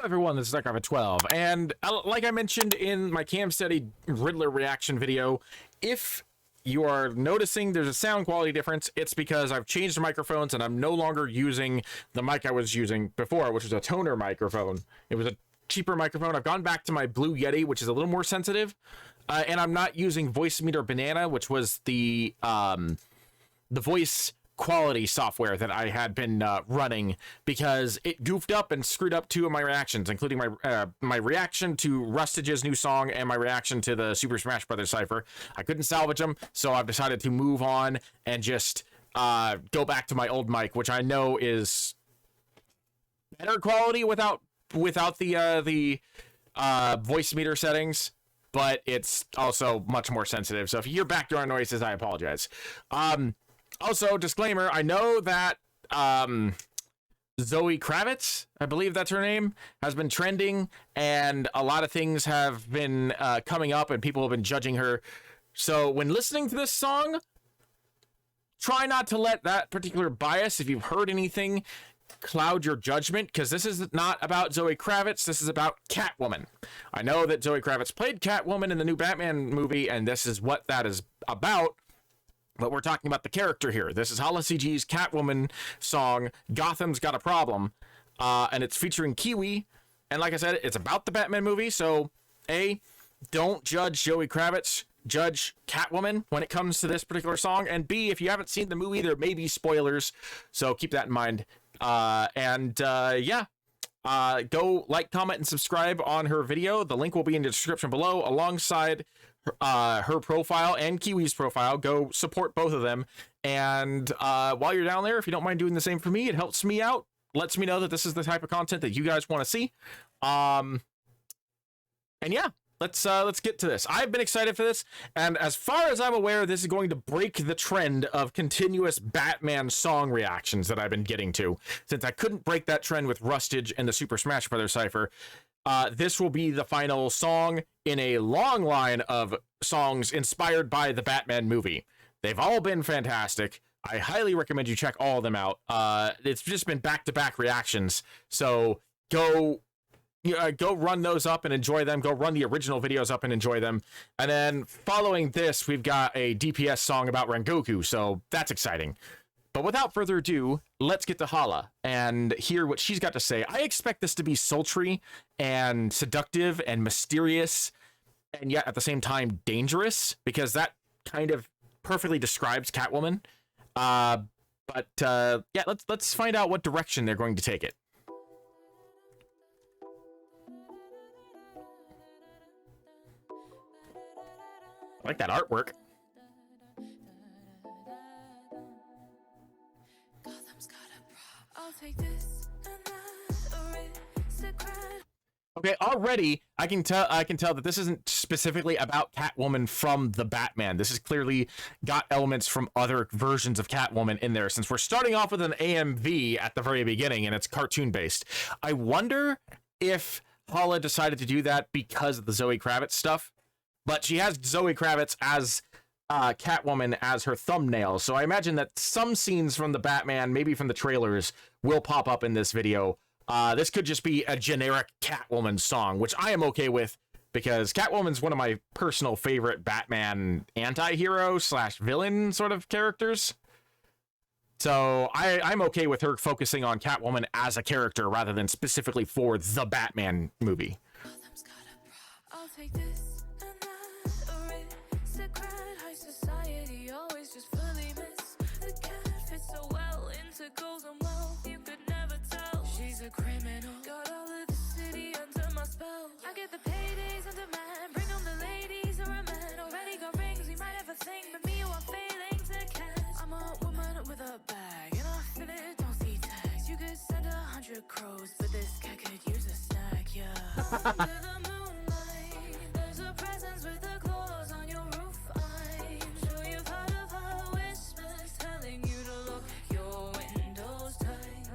everyone, this is StarCraft 12, and like I mentioned in my Cam Steady Riddler reaction video, if you are noticing there's a sound quality difference, it's because I've changed microphones and I'm no longer using the mic I was using before, which was a toner microphone. It was a cheaper microphone. I've gone back to my Blue Yeti, which is a little more sensitive, and I'm not using Voice Meter Banana, which was the voice quality software that I had been running, because it goofed up and screwed up two of my reactions, including my reaction to Rustage's new song and my reaction to the Super Smash Bros. Cipher. I couldn't salvage them, so I've decided to move on and just go back to my old mic, which I know is better quality without the voice meter settings, but it's also much more sensitive. So if you hear background noises, I apologize. Also, disclaimer, I know that Zoe Kravitz, I believe that's her name, has been trending, and a lot of things have been coming up, and people have been judging her. So when listening to this song, try not to let that particular bias, if you've heard anything, cloud your judgment, because this is not about Zoe Kravitz, this is about Catwoman. I know that Zoe Kravitz played Catwoman in the new Batman movie, and this is what that is about. But we're talking about the character here. This is HalaCG's Catwoman song, Gotham's Got a Problem, and it's featuring Kiwwi. And like I said, it's about the Batman movie, so A, don't judge Zoe Kravitz, judge Catwoman when it comes to this particular song, and B, if you haven't seen the movie, there may be spoilers, so keep that in mind. Go like, comment, and subscribe on her video. The link will be in the description below, alongside her profile and Kiwi's profile. Go support both of them, and while you're down there, if you don't mind doing the same for me, it helps me out, lets me know that this is the type of content that you guys want to see. And yeah, let's get to this. I've been excited for this, and as far as I'm aware, this is going to break the trend of continuous Batman song reactions that I've been getting to, since I couldn't break that trend with Rustage and the Super Smash Bros. Cipher. This will be the final song in a long line of songs inspired by the Batman movie. They've all been fantastic. I highly recommend you check all of them out. It's just been back-to-back reactions, so go run those up and enjoy them. Go run the original videos up and enjoy them. And then following this, we've got a DPS song about Rengoku, so that's exciting. But without further ado, let's get to Hala and hear what she's got to say. I expect this to be sultry and seductive and mysterious, and yet at the same time dangerous, because that kind of perfectly describes Catwoman. Yeah, let's find out what direction they're going to take it. I like that artwork. Okay, already I can tell that this isn't specifically about Catwoman from the Batman. This has clearly got elements from other versions of Catwoman in there, since we're starting off with an AMV at the very beginning and it's cartoon based. I wonder if Hala decided to do that because of the Zoe Kravitz stuff, but she has Zoe Kravitz as Catwoman as her thumbnail, so I imagine that some scenes from the Batman, maybe from the trailers, will pop up in this video. This could just be a generic Catwoman song, which I am okay with, because Catwoman's one of my personal favorite Batman anti-hero slash villain sort of characters. So I'm okay with her focusing on Catwoman as a character rather than specifically for the Batman movie. I'll take this and that, aristocrat, high society, always just fully miss. The cat fits so well into Gotham, well, you could never tell. She's a criminal, got all of the city under my spell. I get the paydays on demand, bring on the ladies or a man. Already got rings, we might have a thing, but me, you are failing to catch. I'm a woman with a bag, and I feel it, don't see tags. You could send 100 crows, but this cat could use a snack, yeah. Under the moonlight, there's a presence with the claws on your roof. I'm sure you've heard of her whispers telling you to lock your windows tight.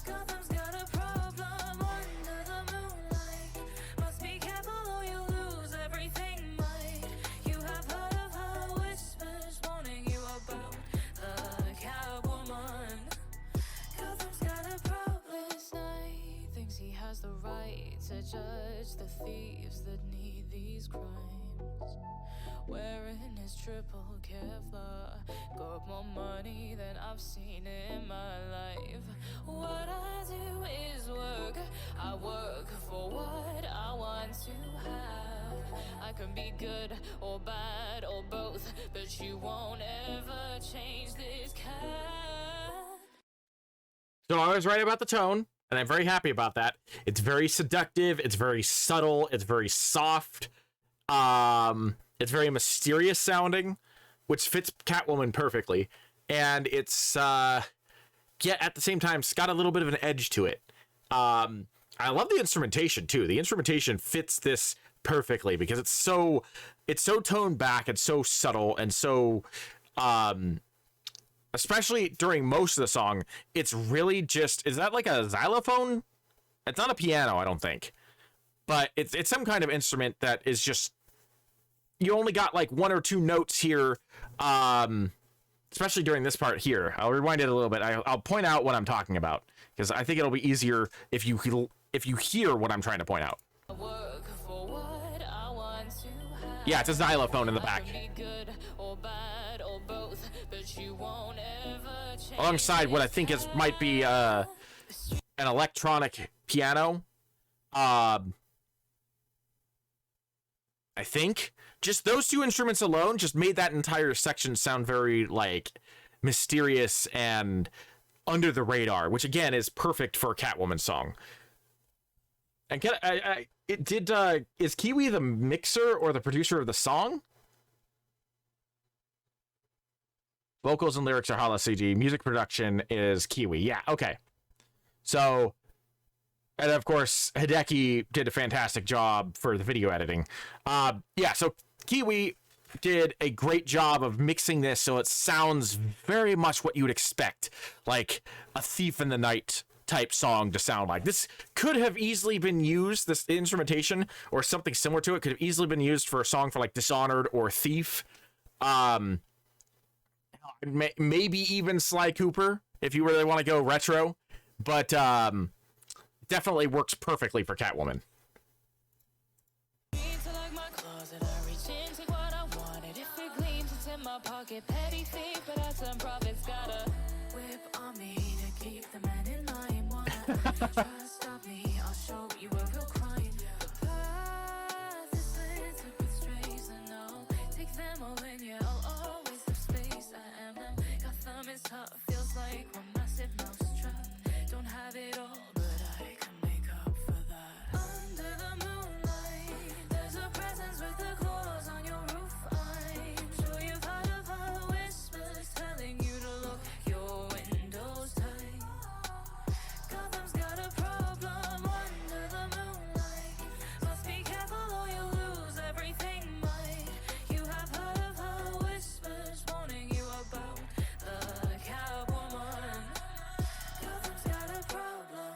Gotham's got a problem under the moonlight. Must be careful or you'll lose everything, might. You have heard of her whispers warning you about the Catwoman. Gotham's got a problem. This night thinks he has the gotta judge the thieves that need these crimes. Wearing his triple Kevlar, got more money than I've seen in my life. What I do is work. I work for what I want to have. I can be good or bad or both, but you won't ever change this cat. So I was right about the tone, and I'm very happy about that. It's very seductive, it's very subtle, it's very soft. It's very mysterious sounding, which fits Catwoman perfectly. And it's, yet at the same time, it's got a little bit of an edge to it. I love the instrumentation, too. The instrumentation fits this perfectly because it's so toned back and so subtle and so, especially during most of the song, it's really just, is that like a xylophone? It's not a piano, I don't think. But it's some kind of instrument that is just, you only got like one or two notes here, especially during this part here. I'll rewind it a little bit. I'll point out what I'm talking about because I think it'll be easier if you hear what I'm trying to point out. Yeah, it's a xylophone in the back. Alongside what I think might be an electronic piano. I think. Just those two instruments alone just made that entire section sound very, like, mysterious and under the radar, which, again, is perfect for a Catwoman song. And is Kiwwi the mixer or the producer of the song? Vocals and lyrics are HalaCG. Music production is Kiwwi. Yeah, okay. So, and of course, Hideki did a fantastic job for the video editing. Yeah, so Kiwwi did a great job of mixing this so it sounds very much what you would expect, like a Thief in the Night type song to sound like. This could have easily been used, this instrumentation or something similar to it could have easily been used for a song for like Dishonored or Thief. Maybe even Sly Cooper if you really want to go retro, but definitely works perfectly for Catwoman. Pocket petty thief, but at some profits gotta whip on me to keep the man in line. Wanna try to stop me? I'll show you a real crime. The path is littered with strays, and I'll take them all in. Yeah, I'll always have space. I am them. Gotham is tough, feels like we're massive mousetrap. Don't have it all, but I can make up for that. Under the moonlight, there's a presence with the claws on your roof. I'm sure you've heard of her whispers telling you to look your windows tight. Gotham's got a problem under the moonlight. Must be careful or you'll lose everything, might. You have heard of her whispers warning you about the Catwoman. Gotham's got a problem.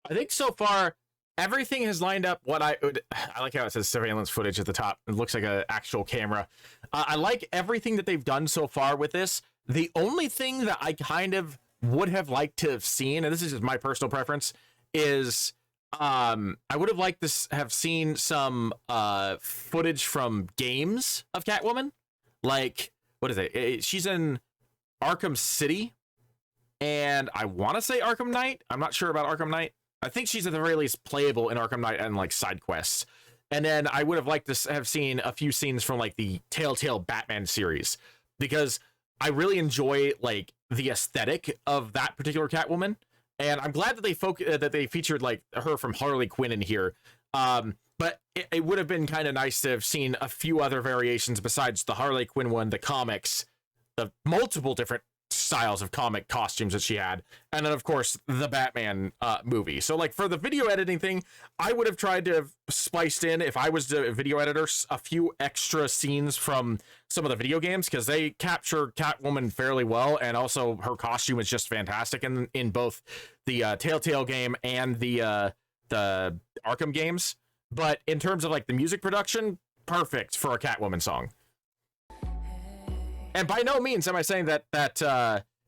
I think so far everything has lined up what I like how it says surveillance footage at the top. It looks like an actual camera. I like everything that they've done so far with this. The only thing that I kind of would have liked to have seen, and this is just my personal preference, is I would have liked to have seen some footage from games of Catwoman. Like, what is it? She's in Arkham City, and I want to say Arkham Knight. I'm not sure about Arkham Knight. I think she's at the very least playable in Arkham Knight and like side quests. And then I would have liked to have seen a few scenes from like the Telltale Batman series, because I really enjoy like the aesthetic of that particular Catwoman. And I'm glad that they featured like her from Harley Quinn in here. But it would have been kind of nice to have seen a few other variations besides the Harley Quinn one, the comics, the multiple different styles of comic costumes that she had, and then of course the Batman movie. So like for the video editing thing, I would have tried to have spiced in, if I was the video editor, a few extra scenes from some of the video games, because they capture Catwoman fairly well, and also her costume is just fantastic in both the Telltale game and the Arkham games. But in terms of like the music production, perfect for a Catwoman song. And by no means am I saying that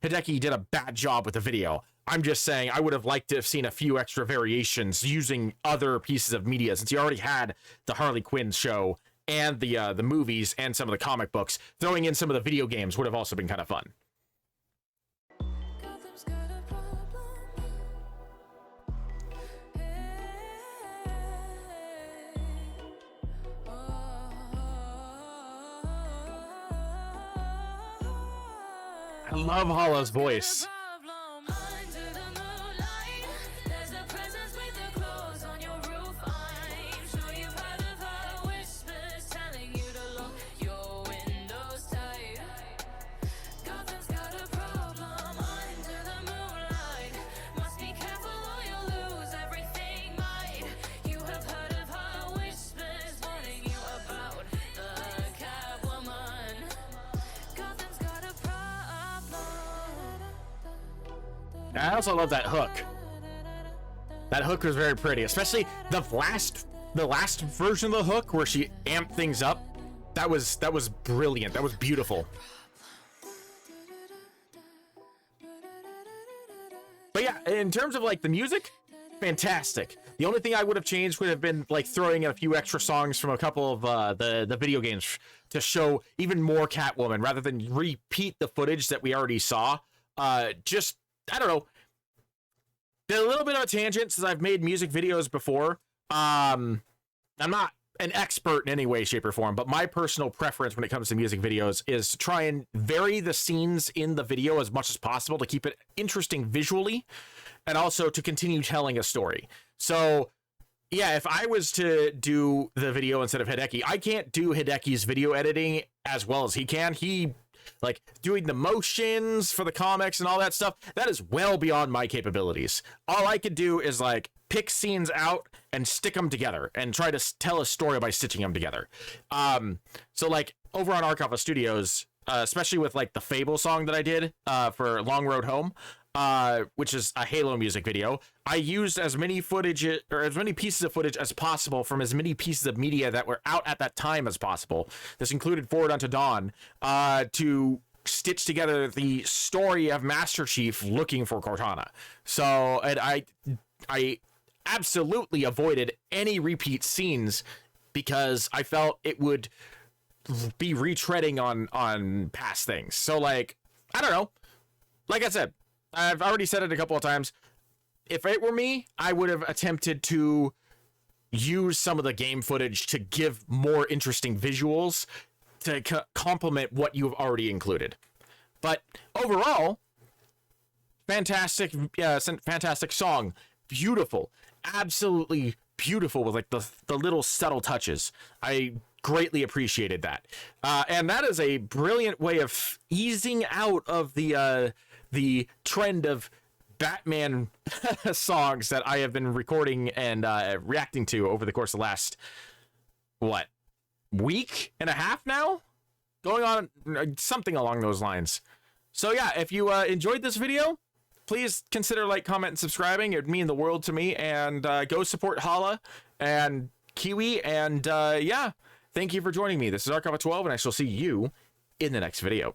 Hideki did a bad job with the video. I'm just saying I would have liked to have seen a few extra variations using other pieces of media, since you already had the Harley Quinn show and the movies and some of the comic books. Throwing in some of the video games would have also been kind of fun. Gotham's got a problem. Hey, I love Hala's voice. Under the moonlight, there's a presence with the clothes on your roof. I'm sure you've heard of her whispers telling you to lock your windows tight. Gotham's got a problem under the moonlight. Must be careful or you'll lose everything, might. You have heard of her whispers warning you about the Catwoman. Gotham's got a problem. I also love that hook. That hook was very pretty, especially the last version of the hook where she amped things up. That was brilliant. That was beautiful. But yeah, in terms of like the music, fantastic. The only thing I would have changed would have been like throwing in a few extra songs from a couple of the video games to show even more Catwoman rather than repeat the footage that we already saw. Just, I don't know. Did a little bit of a tangent since I've made music videos before. I'm not an expert in any way, shape, or form, but my personal preference when it comes to music videos is to try and vary the scenes in the video as much as possible to keep it interesting visually and also to continue telling a story. So yeah, if I was to do the video instead of Hideki, I can't do Hideki's video editing as well as he can. He, like, doing the motions for the comics and all that stuff, that is well beyond my capabilities. All I could do is, like, pick scenes out and stick them together and try to tell a story by stitching them together. So, like, over on Arcava Studios, especially with, like, the Fable song that I did for Long Road Home, which is a Halo music video, I used as many footage or as many pieces of footage as possible from as many pieces of media that were out at that time as possible. This included Forward Unto Dawn, to stitch together the story of Master Chief looking for Cortana. So, and I absolutely avoided any repeat scenes because I felt it would be retreading on past things. So, like, I don't know. Like I said, I've already said it a couple of times. If it were me, I would have attempted to use some of the game footage to give more interesting visuals to complement what you've already included. But overall, fantastic, fantastic song. Beautiful. Absolutely beautiful with like the little subtle touches. I greatly appreciated that. And that is a brilliant way of easing out of the trend of Batman songs that I have been recording and reacting to over the course of the last, what, week and a half now? Going on something along those lines. So yeah, if you enjoyed this video, please consider like, comment, and subscribing. It would mean the world to me. And go support Hala and Kiwwi. And yeah, thank you for joining me. This is Arcava 12, and I shall see you in the next video.